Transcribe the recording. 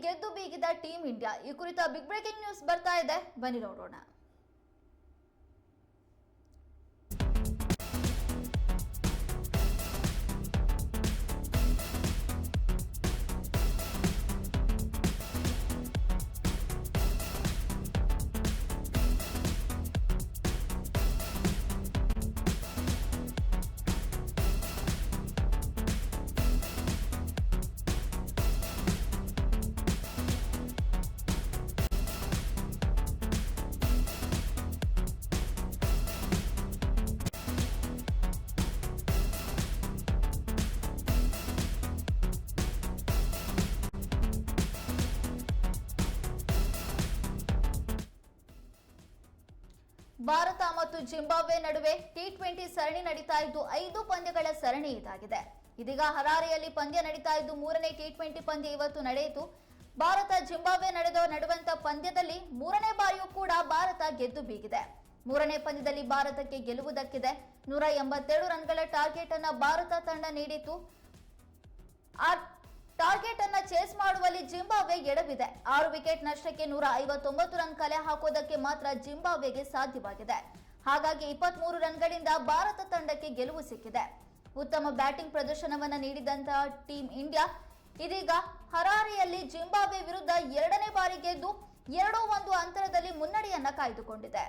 ಗೆದ್ದು ಬೀಗಿದ team India. ಈ ಕುರಿತ ಬಿಗ್ ಬ್ರೇಕಿಂಗ್ ನ್ಯೂಸ್ ಬರ್ತಾ ಇದೆ, ಬನ್ನಿ ನೋಡೋಣ. ಭಾರತ ಮತ್ತು ಜಿಂಬಾಬ್ವೆ ನಡುವೆ ಟಿ20 ಸರಣಿ ನಡೀತಾ ಇದ್ದು 5 ಪಂದ್ಯಗಳ ಸರಣಿ ಇದಾಗಿದೆ. ಇದೀಗ ಹರಾರೆಯಲ್ಲಿ ಪಂದ್ಯ ನಡೀತಾ ಇದ್ದು ಮೂರನೇ ಟಿ20 ಪಂದ್ಯ ಇವತ್ತು ನಡೆಯಿತು. ಭಾರತ ಜಿಂಬಾಬ್ವೆ ನಡುವಂತ ಪಂದ್ಯದಲ್ಲಿ ಮೂರನೇ ಬಾರಿಯೂ ಕೂಡ ಭಾರತ ಗೆದ್ದು ಬೀಗಿದೆ. ಮೂರನೇ ಪಂದ್ಯದಲ್ಲಿ ಭಾರತಕ್ಕೆ ಗೆಲುವು ದಕ್ಕಿದೆ. 187 ರನ್ಗಳ ಟಾರ್ಗೆಟ್ ಅನ್ನ ಭಾರತ ತಂಡ ನೀಡಿತು. ಟಾರ್ಗೆಟ್ ಅನ್ನ ಚೇಸ್ ಮಾಡುವಲ್ಲಿ ಜಿಂಬಾಬ್ವೆ ಎಡವಿದೆ. 6 ವಿಕೆಟ್ ನಷ್ಟಕ್ಕೆ 159 ರನ್ ಕಲೆ ಹಾಕೋದಕ್ಕೆ ಮಾತ್ರ ಜಿಂಬಾಬ್ವೆಗೆ ಸಾಧ್ಯವಾಗಿದೆ. ಹಾಗಾಗಿ 23 ರನ್ಗಳಿಂದ ಭಾರತ ತಂಡಕ್ಕೆ ಗೆಲುವು ಸಿಕ್ಕಿದೆ. ಉತ್ತಮ ಬ್ಯಾಟಿಂಗ್ ಪ್ರದರ್ಶನವನ್ನ ನೀಡಿದಂತಹ ಟೀಂ ಇಂಡಿಯಾ ಇದೀಗ ಹರಾರೆಯಲ್ಲಿ ಜಿಂಬಾಬ್ವೆ ವಿರುದ್ಧ ಎರಡನೇ ಬಾರಿ ಗೆದ್ದು 2-1 ಅಂತರದಲ್ಲಿ ಮುನ್ನಡೆಯನ್ನ ಕಾಯ್ದುಕೊಂಡಿದೆ.